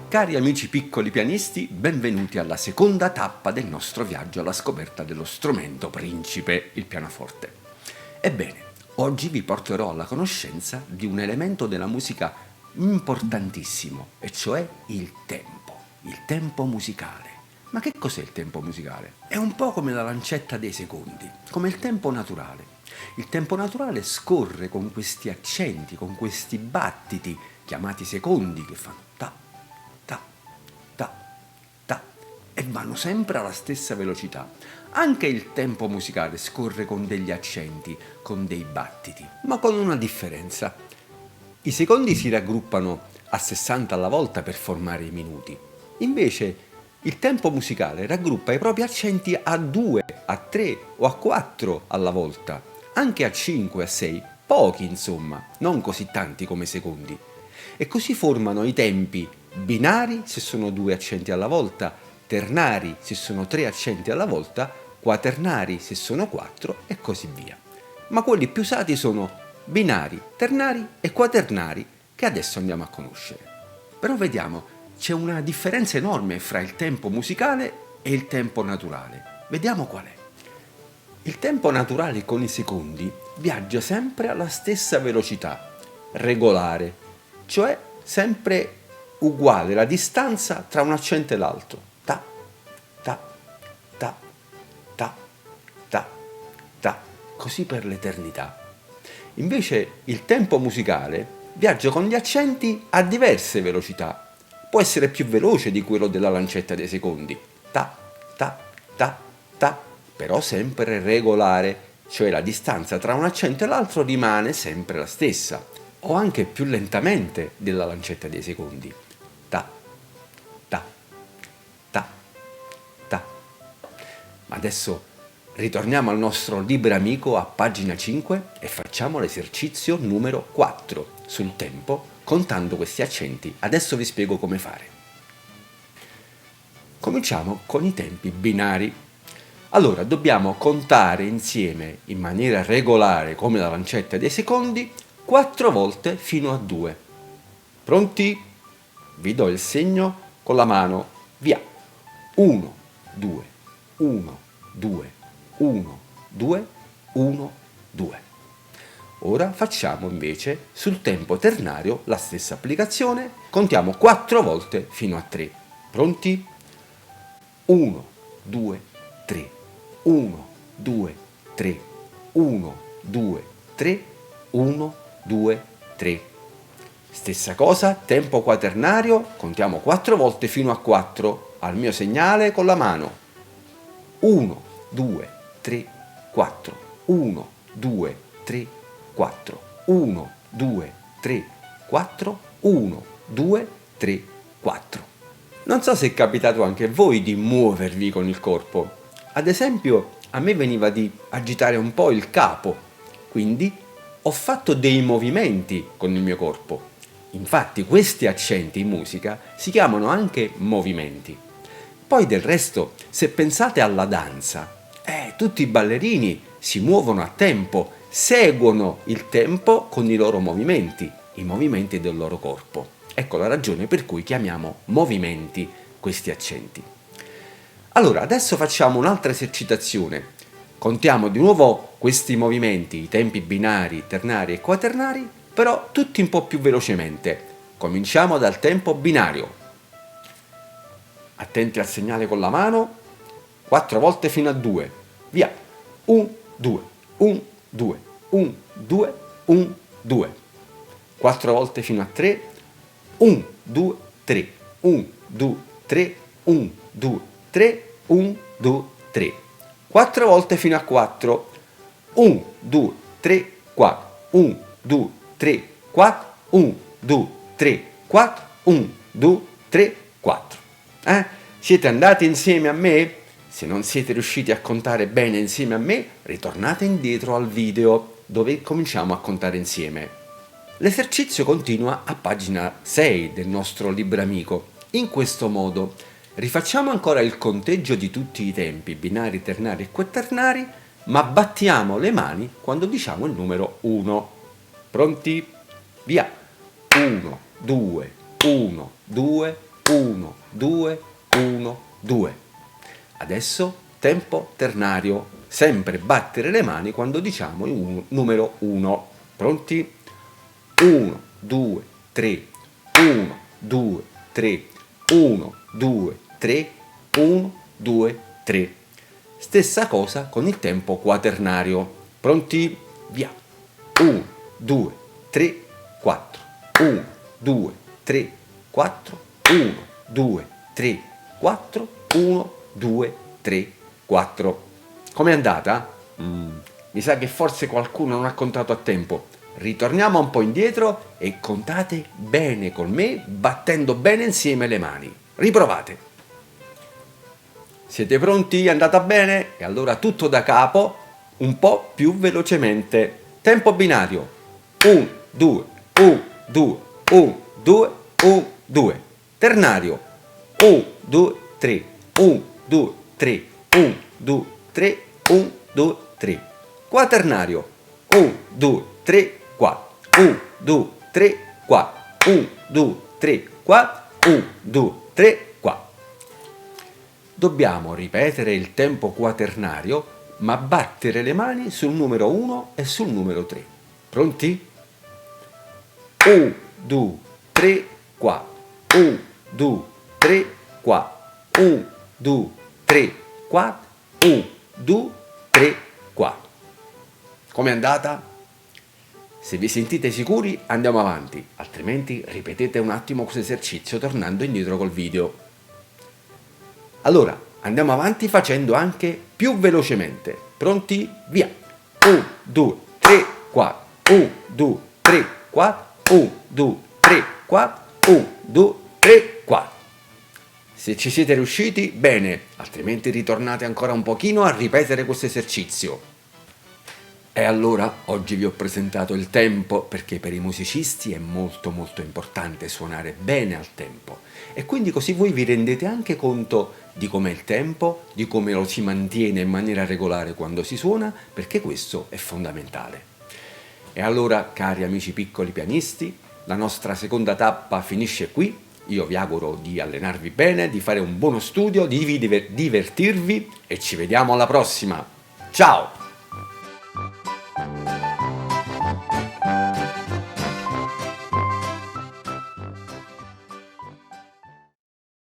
Cari amici piccoli pianisti, benvenuti alla seconda tappa del nostro viaggio alla scoperta dello strumento principe, il pianoforte. Ebbene, oggi vi porterò alla conoscenza di un elemento della musica importantissimo, e cioè il tempo musicale. Ma che cos'è il tempo musicale? È un po' come la lancetta dei secondi, come il tempo naturale. Il tempo naturale scorre con questi accenti, con questi battiti, chiamati secondi, che fanno ta, ta, ta, ta, e vanno sempre alla stessa velocità. Anche il tempo musicale scorre con degli accenti, con dei battiti, ma con una differenza. I secondi si raggruppano a 60 alla volta per formare i minuti. Invece il tempo musicale raggruppa i propri accenti a 2, a 3 o a 4 alla volta, anche a 5, a 6, pochi insomma, non così tanti come secondi. E così formano i tempi binari se sono 2 accenti alla volta, ternari se sono 3 accenti alla volta, quaternari se sono 4 e così via. Ma quelli più usati sono binari, ternari e quaternari, che adesso andiamo a conoscere. Però vediamo, c'è una differenza enorme fra il tempo musicale e il tempo naturale. Vediamo qual è. Il tempo naturale con i secondi viaggia sempre alla stessa velocità, regolare, cioè sempre uguale la distanza tra un accento e l'altro. Ta, ta, ta, ta, ta, ta, così per l'eternità. Invece il tempo musicale viaggia con gli accenti a diverse velocità. Può essere più veloce di quello della lancetta dei secondi. Ta, ta, ta, ta, però sempre regolare, cioè la distanza tra un accento e l'altro rimane sempre la stessa, o anche più lentamente della lancetta dei secondi. Ta, ta, ta, ta. Ma adesso ritorniamo al nostro libro amico a pagina 5 e facciamo l'esercizio numero 4 sul tempo, contando questi accenti. Adesso vi spiego come fare. Cominciamo con i tempi binari. Allora, dobbiamo contare insieme in maniera regolare, come la lancetta dei secondi, 4 volte fino a 2. Pronti? Vi do il segno con la mano. Via! 1, 2, 1, 2, 1, 2, 1, 2. Ora facciamo invece sul tempo ternario la stessa applicazione. Contiamo 4 volte fino a 3. Pronti? 1, 2, 3. 1, 2, 3. 1, 2, 3. 1, 2, 3. Stessa cosa, tempo quaternario, contiamo 4 volte fino a 4. Al mio segnale con la mano. 1, 2, 3, 4. 1, 2, 3, 4. 1, 2, 3, 4. 1, 2, 3, 4. Non so se è capitato anche a voi di muovervi con il corpo. Ad esempio, a me veniva di agitare un po' il capo, quindi ho fatto dei movimenti con il mio corpo. Infatti questi accenti in musica si chiamano anche movimenti. Poi del resto, se pensate alla danza, tutti i ballerini si muovono a tempo, seguono il tempo con i loro movimenti, i movimenti del loro corpo. Ecco la ragione per cui chiamiamo movimenti questi accenti. Allora, adesso facciamo un'altra esercitazione. Contiamo di nuovo questi movimenti, i tempi binari, ternari e quaternari, però tutti un po' più velocemente. Cominciamo dal tempo binario. Attenti al segnale con la mano. 4 volte fino a 2. Via. 1, 2, 1, 2, 1, 2, 1, 2. 4 volte fino a 3. 1, 2, 3. 1, 2, 3. 1, 2, 3. 1, 2, 3. 4 volte fino a 4. 1, 2, 3, 4. 1, 2, 3, 4. 1, 2, 3, 4. 1, 2, 3, 4. Siete andati insieme a me? Se non siete riusciti a contare bene insieme a me, ritornate indietro al video dove cominciamo a contare insieme. L'esercizio continua a pagina 6 del nostro libro amico. In questo modo rifacciamo ancora il conteggio di tutti i tempi binari, ternari e quaternari ma battiamo le mani quando diciamo il numero 1. Pronti? Via! 1, 2, 1, 2, 1, 2, 1, 2. Adesso tempo ternario, sempre battere le mani quando diciamo il numero 1. Pronti? 1, 2, 3, 1, 2, 3, 1, 2, 3, 1, 2, 3. Stessa cosa con il tempo quaternario. Pronti? Via! 1, 2, 3, 4. 1, 2, 3, 4. 1, 2, 3, 4. 1, 2, 3, 4. Com'è andata? Mi sa che forse qualcuno non ha contato a tempo. Ritorniamo un po' indietro e contate bene con me, battendo bene insieme le mani. Riprovate. Siete pronti? È andata bene? E allora tutto da capo, un po' più velocemente. Tempo binario. 1, 2, 1, 2, 1, 2, 1, 2. Ternario. 1, 2, 3, 1, 2, 3, 1, 2, 3, 1, 2, 3. Quaternario. 1, 2, 3, 4. 1, 2, 3, 4. 1, 2, 3, 4. 1, 2, 3, 4. Dobbiamo ripetere il tempo quaternario, ma battere le mani sul numero 1 e sul numero 3. Pronti? 1, 2, 3, 4. 1, 2, 3, 4. 1, 2, 3, 4. 1, 2, 3, 4. Com'è andata? Se vi sentite sicuri andiamo avanti, altrimenti ripetete un attimo questo esercizio tornando indietro col video. Allora, andiamo avanti facendo anche più velocemente. Pronti? Via! 1, 2, 3, 4. 1, 2, 3, 4. 1, 2, 3, 4. 1, 2, 3, 4. Se ci siete riusciti, bene, altrimenti ritornate ancora un pochino a ripetere questo esercizio. E allora oggi vi ho presentato il tempo perché per i musicisti è molto importante suonare bene al tempo e quindi così voi vi rendete anche conto di com'è il tempo, di come lo si mantiene in maniera regolare quando si suona, perché questo è fondamentale. E allora, cari amici piccoli pianisti, la nostra seconda tappa finisce qui. Io vi auguro di allenarvi bene, di fare un buono studio, di divertirvi e ci vediamo alla prossima. Ciao!